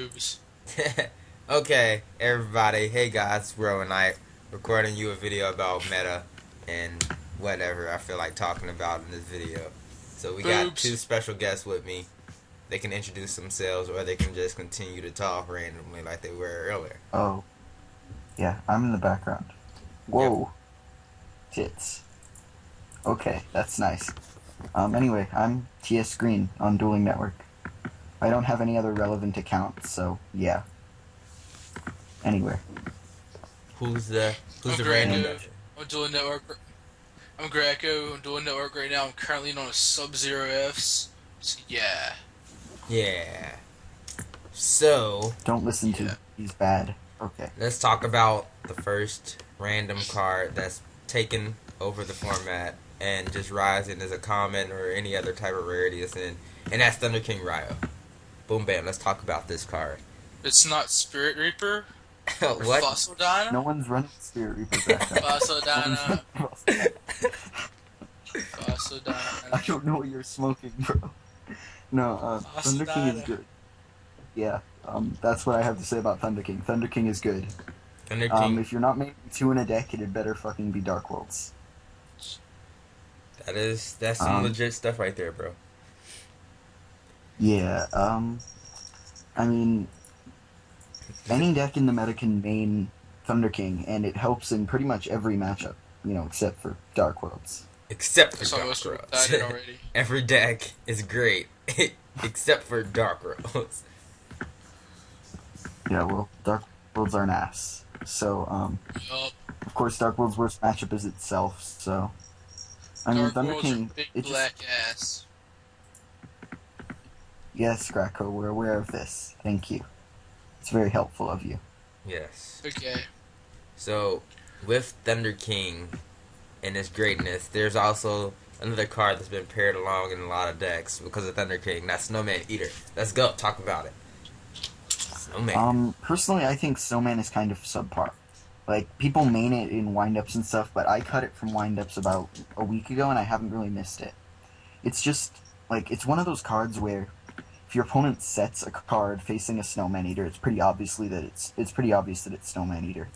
boobs. Okay, everybody. Hey guys, WhirlwindKnight recording you a video about meta and whatever I feel like talking about in this video. So we got two Boobs. special guests with me. They can introduce themselves or they can just continue to talk randomly like they were earlier. Oh, yeah, I'm in the background. Yep. Whoa, tits. Okay, that's nice. Anyway, I'm TSgreen on Dueling Network. I don't have any other relevant accounts, so yeah. Anyway, Who's the I'm random Greco. guy? I'm Dueling Network. I'm Greco. I'm Dueling Network right now. I'm currently on a SubZeroEffs. So yeah. Yeah. So don't listen to Yeah. he's bad. Okay. let's talk about the first random card that's taken over the format and just rising as a common or any other type of rarity it's in, and that's Thunder King Ryo. Boom bam, let's talk about this card. It's not Spirit Reaper or What? Fossil Dino. No one's running Spirit Reaper back up. Fossil No one's Dino. running- Fossil I Dino. don't know what you're smoking, bro. No, Fossil Thunder King is Dino. good. Yeah, that's what I have to say about Thunder King. Thunder King is good. Thunder King. If you're not making two in a deck, it had better fucking be Dark Worlds. That's some legit stuff right there, bro. Yeah, I mean, any deck in the meta can main Thunder King, and it helps in pretty much every matchup, except for Dark Worlds. Except for That's why most Dark people Worlds. died already. Every deck is great, except for Dark Worlds. Yeah, well, Dark Worlds are an ass. So, Yup. of course, Dark World's worst matchup is itself, so... I mean, Dark Thunder Worlds are King, big it just... black ass. Yes, Greco, we're aware of this. Thank you. It's very helpful of you. Yes. Okay. So, with Thunder King and his greatness, there's also another card that's been paired along in a lot of decks because of Thunder King. That's Snowman Eater. Let's go. Talk about it. Snowman. Personally, I think Snowman is kind of subpar. Like, people main it in windups and stuff, but I cut it from windups about a week ago, and I haven't really missed it. It's just, like, it's one of those cards where if your opponent sets a card facing a Snowman Eater, it's pretty obvious that it's Snowman Eater.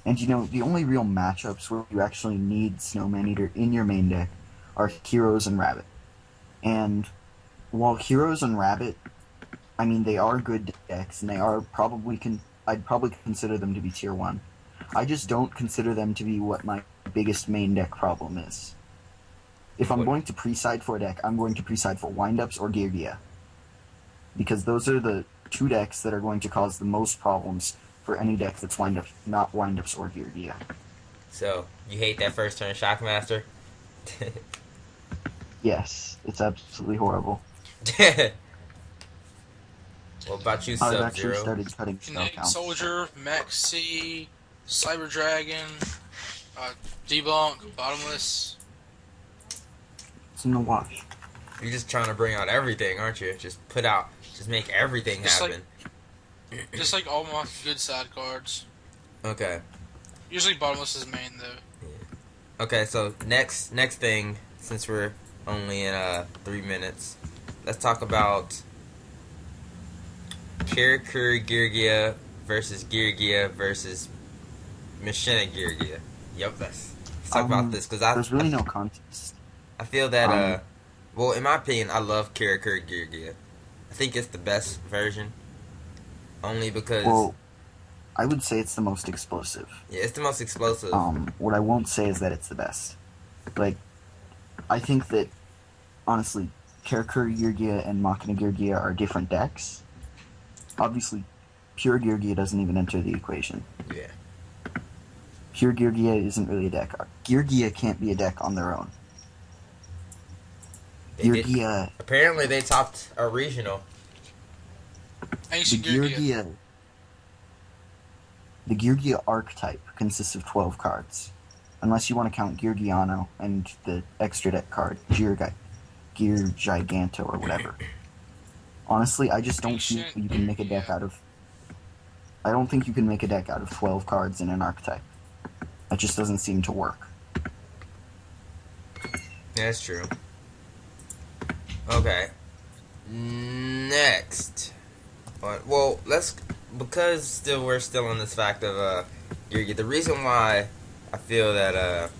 And the only real matchups where you actually need Snowman Eater in your main deck are Heroes and Rabbit. And while Heroes and Rabbit, I mean, they are good decks, and they are I'd probably consider them to be tier 1. I just don't consider them to be what my biggest main deck problem is. If I'm going to pre-side for a deck, I'm going to pre-side for windups or Gear. Because those are the two decks that are going to cause the most problems for any deck that's not windups or Gear. So, you hate that first turn Shockmaster? Yes, it's absolutely horrible. What about you, I've actually Sub-Zero? started cutting spell Kinetic counts. Soldier, Maxi, Cyber Dragon, Debunk, Bottomless. It's in the wash. You're just trying to bring out everything, aren't you? Just make everything Just happen. Just like all my good side cards. Okay. Usually Bottomless is main though. Okay, so next thing, since we're only in 3 minutes, let's talk about Kirikuri Geargia versus Geargia versus Machina Geargia. Yep, let's talk about this because there's really no contest. I feel that well, in my opinion, I love Kirikuri Geargia. I think it's the best version, only because I would say it's the most explosive. Yeah, it's the most explosive. What I won't say is that it's the best. Like, I think that, honestly, Kirikuri Geargia and Machina Geargia are different decks. Obviously, pure Geargia doesn't even enter the equation. Yeah. Pure Geargia isn't really a deck. Geargia can't be a deck on their own. Geargia... Apparently they topped a regional. Ancient Geargia. The Geargia archetype consists of 12 cards. Unless you want to count Geargiano and the extra deck card, Gear Giganto or whatever. Honestly, I just don't think you can make a deck out of... I don't think you can make a deck out of 12 cards in an archetype. That just doesn't seem to work. Yeah, that's true. Okay. Next. Well, because we're still on this fact of the reason why I feel that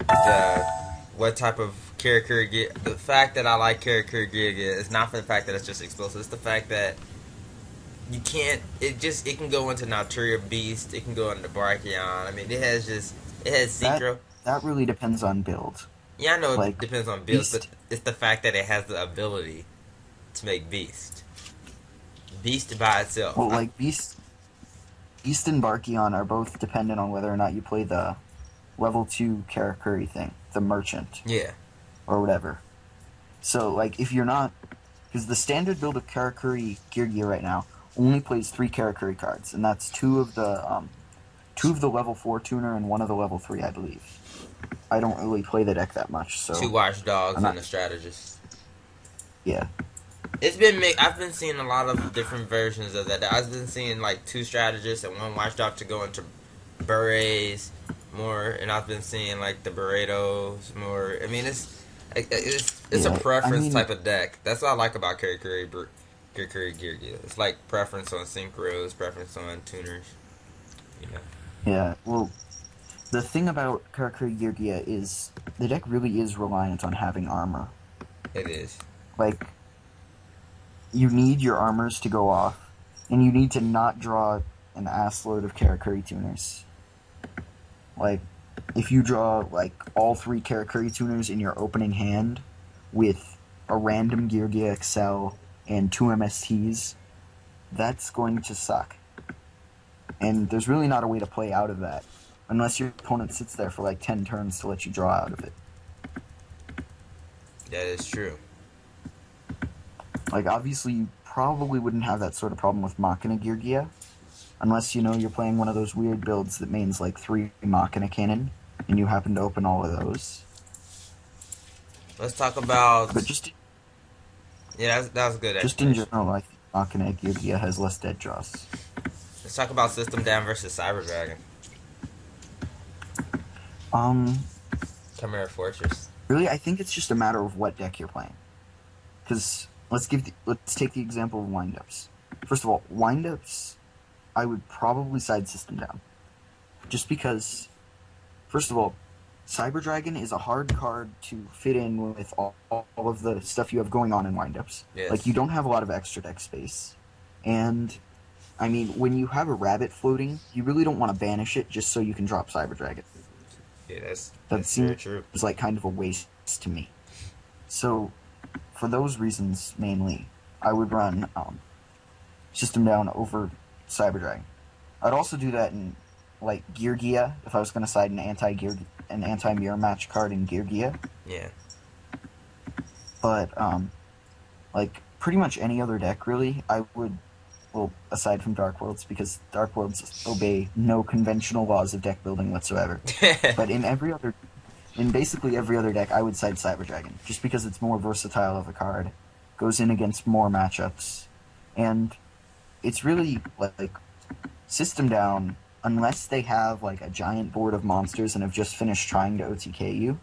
the what type of character get the fact that I like character Giga is not for the fact that it's just explosive. It's the fact that you can't. It can go into Naturia Beast. It can go into Brachion. I mean, it has That Synchro. that really depends on build. Yeah, I know it Like depends on builds, but Beast, it's the fact that it has the ability to make Beast. Beast by itself. well, like Beast and Barkion are both dependent on whether or not you play the level 2 Karakuri thing, the merchant Yeah. or whatever. So like if you're not, because the standard build of Karakuri Gear Gear right now only plays 3 Karakuri cards, and that's two of the level 4 tuner and one of the level 3, I believe. I don't really play the deck that much, so 2 watchdogs I'm not, and a strategist. yeah. I've been seeing a lot of different versions of that. I've been seeing like 2 strategists and 1 watchdog to go into berets more, and I've been seeing like the Beretos more. I mean, it's a Yeah, preference type of deck. That's what I like about Karakuri Gear Gear. It's like preference on synchros, preference on tuners. You know. Yeah, well, the thing about Karakuri Gear Gear is the deck really is reliant on having armor. It is. Like, you need your armors to go off, and you need to not draw an assload of Karakuri tuners. Like, if you draw, like, all 3 Karakuri tuners in your opening hand with a random Gear Gear Excel and 2 MSTs, that's going to suck. And there's really not a way to play out of that, unless your opponent sits there for, like, 10 turns to let you draw out of it. That is true. Like, obviously, you probably wouldn't have that sort of problem with Machina Gear Gear, unless, you know, you're playing one of those weird builds that means, like, 3 Machina Cannon, and you happen to open all of those. Let's talk about. But just Yeah, that was a good just in explanation. general, I think Machina Gear Gear has less dead draws. Let's talk about System Down versus Cyber Dragon. Chimera Fortress. Really, I think it's just a matter of what deck you're playing. Because let's take the example of windups. First of all, windups, I would probably side System Down, just because. First of all, Cyber Dragon is a hard card to fit in with all of the stuff you have going on in windups. Yes. Like, you don't have a lot of extra deck space, and I mean, when you have a rabbit floating, you really don't want to banish it just so you can drop Cyber Dragon. Yeah, That that's very seems true. like kind of a waste to me. So, for those reasons mainly, I would run System Down over Cyber Dragon. I'd also do that in like Gear Gear if I was going to side an anti-mirror match card in Gear Gear. Yeah. But like pretty much any other deck really, I would. Well, aside from Dark Worlds, because Dark Worlds obey no conventional laws of deck building whatsoever. But in basically every other deck, I would side Cyber Dragon, just because it's more versatile of a card, goes in against more matchups, and it's really like System Down, unless they have like a giant board of monsters and have just finished trying to OTK you,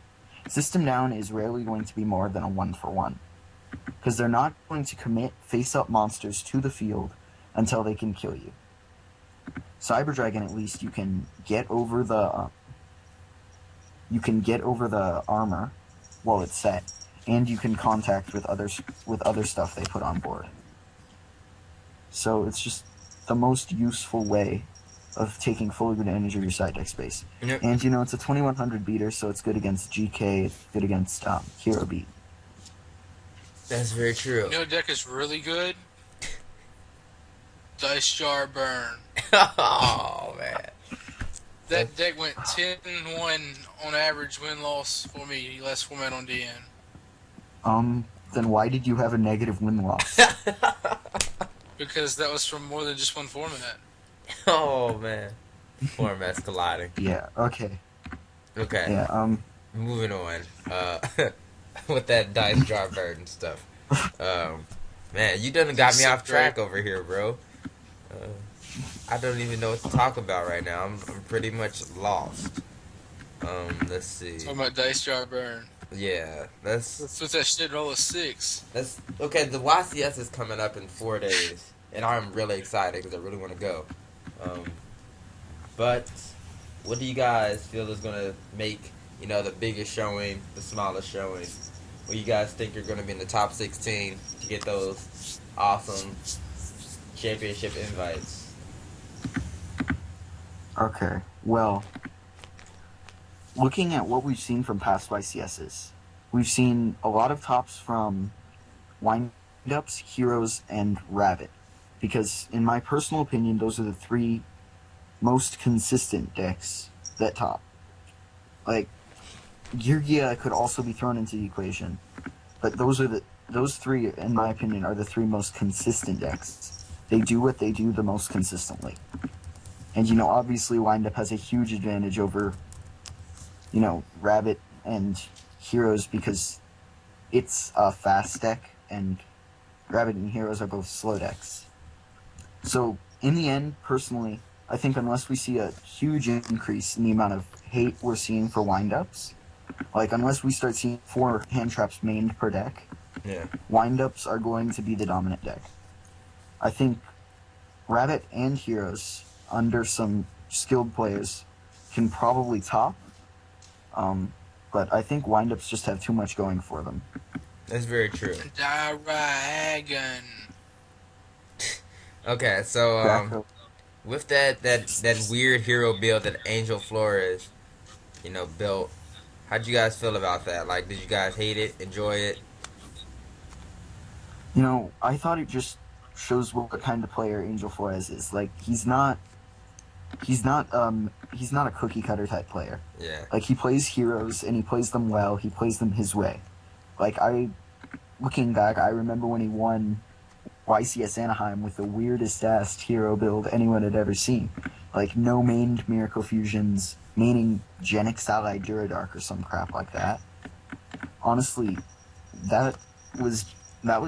System Down is rarely going to be more than a 1-for-1. Because they're not going to commit face-up monsters to the field until they can kill you. Cyber Dragon, at least, you can get over the armor while it's set, and you can contact with other stuff they put on board. So it's just the most useful way of taking full advantage of your side deck space. Yep. And you know, it's a 2100 beater, so it's good against GK, it's good against Hero Beat. That's very true. You know, deck is really good. Dice Jar Burn. Oh man. That deck went 10-1 on average win-loss for me last format on DN. Then why did you have a negative win-loss? Because that was from more than just one format. Oh man. Formats colliding. Yeah, okay. Okay. Yeah, Moving on. With that dice jar burden stuff. Man, you done got me off track over here, bro. I don't even know what to talk about right now. I'm pretty much lost. Let's see. Talking about Dice Jar Burn. Yeah, Let's put that shit roll a 6. that's okay. The YCS is coming up in 4 days, and I'm really excited because I really want to go. Um, but what do you guys feel is gonna make the biggest showing, the smallest showing? What you guys think are gonna be in the top 16 to get those awesome championship invites? Okay, well, looking at what we've seen from past YCSs, we've seen a lot of tops from Windups, Heroes, and Rabbit. Because, in my personal opinion, those are the three most consistent decks that top. Like, Geargia could also be thrown into the equation, but those three, in my opinion, are the three most consistent decks. They do what they do the most consistently. And, obviously Windup has a huge advantage over, Rabbit and Heroes because it's a fast deck, and Rabbit and Heroes are both slow decks. So, in the end, personally, I think unless we see a huge increase in the amount of hate we're seeing for Windups, like unless we start seeing 4 hand traps mained per deck, Yeah. Windups are going to be the dominant deck. I think Rabbit and Heroes, under some skilled players, can probably top, but I think Windups just have too much going for them. That's very true. Dragon. Okay, so with that weird hero build that Angel Flores, built, how'd you guys feel about that? Like, did you guys hate it, enjoy it? I thought it just shows what kind of player Angel Flores is. Like, he's not a cookie cutter type player. Yeah. Like, he plays heroes and he plays them well. He plays them his way. Like, looking back, I remember when he won YCS Anaheim with the weirdest ass hero build anyone had ever seen. Like, no mained Miracle Fusions, maining Genix Ally Duradark or some crap like that. Honestly, that was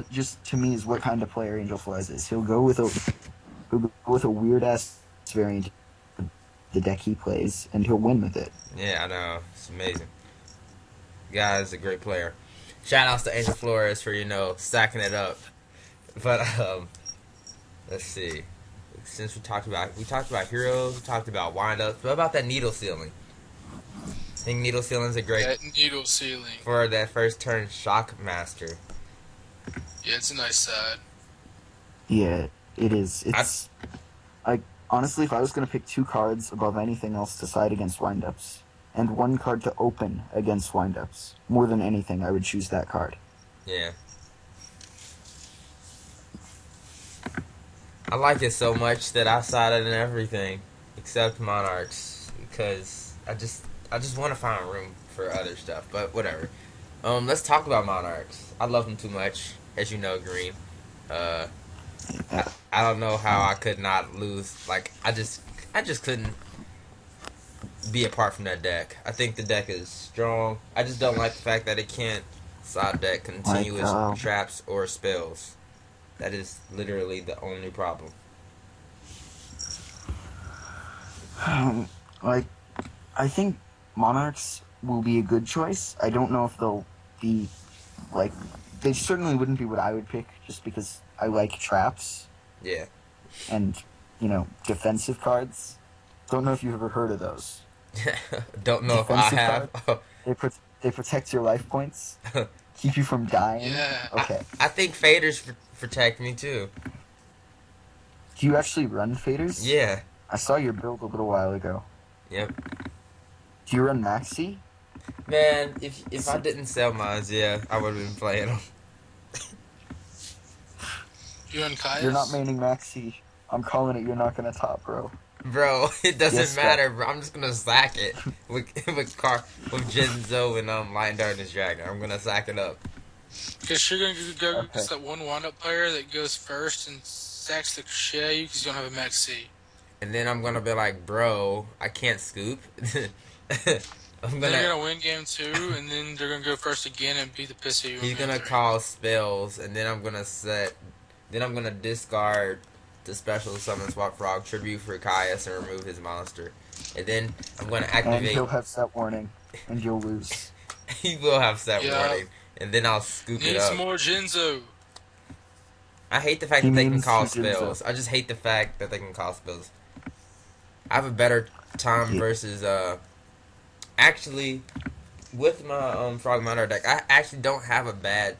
just, to me, is what kind of player Angel Flores is. He'll go with a weird ass variant of the deck he plays, and he'll win with it. Yeah, I know. It's amazing. Guy's a great player. Shout outs to Angel Flores for, stacking it up. But let's see. Since we talked about heroes, we talked about windups. What about that needle ceiling? I think needle ceiling's a great That needle ceiling. for that first turn Shockmaster. Yeah, it's a nice side. Yeah, it is. It's honestly, if I was going to pick 2 cards above anything else to side against windups, and 1 card to open against windups, more than anything, I would choose that card. Yeah. I like it so much that I sided in everything except Monarchs because I just want to find room for other stuff. But whatever. Let's talk about Monarchs. I love them too much, as you know, Green. I don't know how I could not lose. Like, I just couldn't be apart from that deck. I think the deck is strong. I just don't like the fact that it can't side deck continuous traps or spells. That is literally the only problem. I think Monarchs will be a good choice. I don't know if they'll be, they certainly wouldn't be what I would pick, just because I like traps. Yeah. And, defensive cards. Don't know if you've ever heard of those. Don't know Defensive if I have. They protect your life points. Keep you from dying. Yeah. Okay. I think faders protect me too. Do you actually run faders? Yeah. I saw your build a little while ago. Yep. Do you run Maxi? Man, if I didn't sell mine, yeah, I would have been playing them. You and Caius? You're not maining Maxi. I'm calling it. You're not gonna top, bro. Bro, it doesn't Yes, matter, bro. I'm just gonna sack it with Jinzo and Lion Darkness Dragon. I'm gonna sack it up. Because you're going to go against that one wind-up player that goes first and sacks the Crochet because you don't have a Max C. And then I'm gonna be like, bro, I can't scoop. Then you're gonna win game 2, and then they're gonna go first again and beat the piss out of you. He's gonna call spells, and then I'm gonna discard the special summon swap frog tribute for Caius and remove his monster. And then I'm gonna activate. And he'll have set warning, and you'll lose. He will have set Yeah. warning, and then I'll scoop it Needs up. more Genzo. I hate the fact He that they can means call Sujinzo. spells. I just hate the fact that they can call spells. I have a better time Yeah. versus actually with my Frog Monitor deck. I actually don't have a bad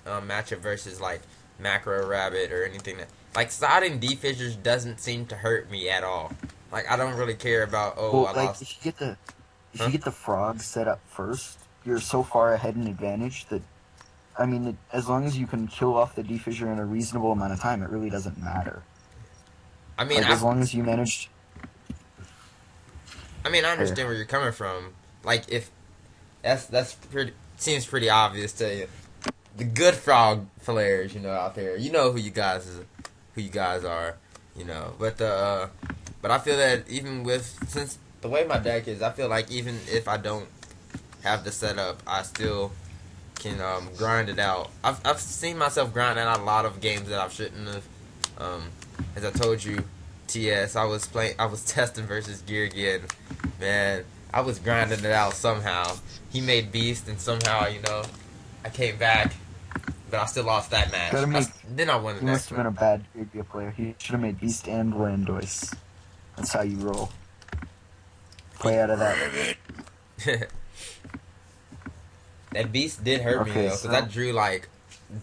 matchup versus like Macro Rabbit or anything that like siding D-Fissures doesn't seem to hurt me at all. Like I don't really care about Well, I like lost. if Huh? you get the frog set up first, you're so far ahead in advantage that I mean, as long as you can kill off the defissure in a reasonable amount of time, it really doesn't matter. I mean Like as long as you manage. I understand where you're coming from. Like if that's pretty seems pretty obvious to you. The good frog players, out there, who you guys are, but I feel that even since the way my deck is, I feel like even if I don't have the setup, I still can grind it out. I've seen myself grinding out a lot of games that I shouldn't have. As I told you, TS, I was testing versus Gear again. Man, I was grinding it out somehow. He made Beast, and somehow, I came back, but I still lost that match. Then I won the He next must have been a bad Gear player. He should have made Beast and Landois. That's how you roll. Play out of that. That Beast did hurt me, though, because I drew, like,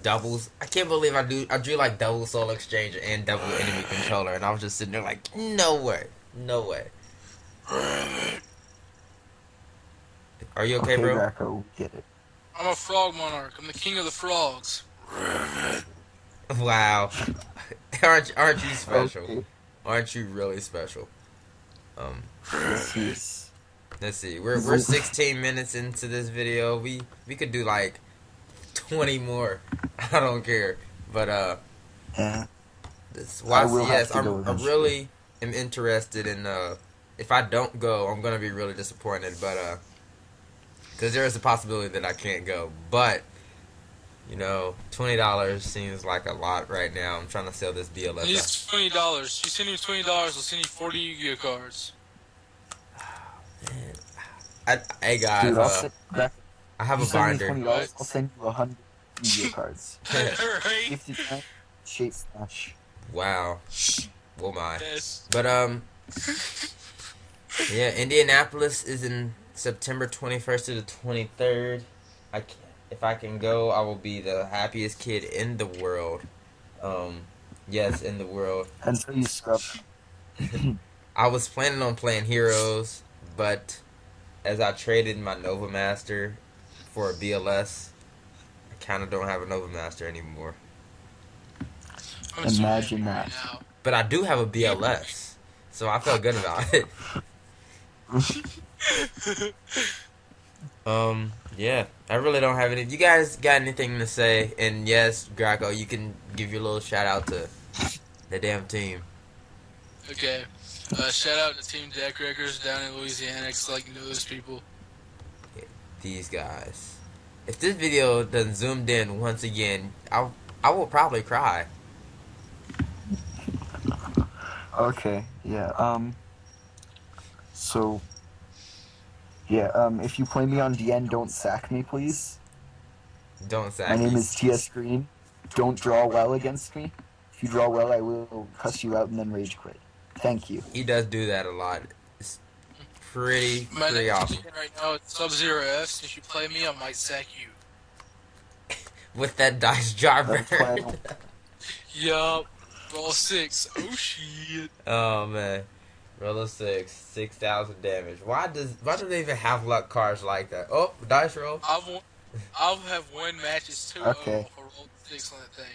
doubles. I can't believe I drew, like, double Soul Exchanger and double Enemy Controller, and I was just sitting there like, no way. No way. Are you okay, bro? Draco, get it. I'm a frog monarch. I'm the king of the frogs. Wow. Aren't you special? Okay. Aren't you really special? Yes. Let's see. We're 16 minutes into this video. We could do like 20 more. I don't care. But Yeah. this I will have YCS, to go I really am interested in if I don't go, I'm gonna be really disappointed, but because there is a possibility that I can't go. But $20 seems like a lot right now. I'm trying to sell this BLS. He needs $20. You send him $20, I'll send you 40 Yu-Gi-Oh cards. Hey guys, Dude, I have you a send me binder. $20, I'll send you 100 Yu-Gi-Oh cards. Right? 50 times shape smash. Wow. Oh my. Yes. But yeah, Indianapolis is in September 21st to the 23rd. If I can go, I will be the happiest kid in the world. Yes, in the world. Until you scrub. I was planning on playing Heroes, but as I traded my Nova Master for a BLS, I kind of don't have a Nova Master anymore. Imagine that. But I do have a BLS, so I felt good about it. Yeah, I really don't have any. If you guys got anything to say, and yes, Graco, you can give your little shout out to the damn team. Okay. Shout out to Team Deck Wreckers down in Louisiana, because like you know those people. These guys. If this video doesn't zoomed in once again, I will probably cry. Okay, yeah, so, yeah, if you play me on DN, don't sack me, please. Don't sack My name me. is TSgreen. Don't draw well against me. If you draw well, I will cuss you out and then rage quit. Thank you. He does do that a lot. It's pretty My name awesome. right now it's SubZeroEffs. If you play me, I might sack you. With that dice jar burn. That's why I don't- Yup. Roll 6. Oh shit. Oh man. Roll of 6, 6,000 damage. Why do they even have luck cards like that? Oh, dice roll. I'll have won matches 2-0 Okay. for roll 6 on that thing.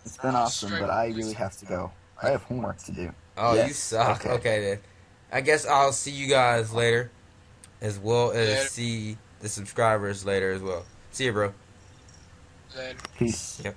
It's been awesome, but I really have to go. I have homework to do. Oh, Yes, you suck. okay. Okay then. I guess I'll see you guys later, as well as Later. see the subscribers later as well. See you, bro. Later. Peace. Yep.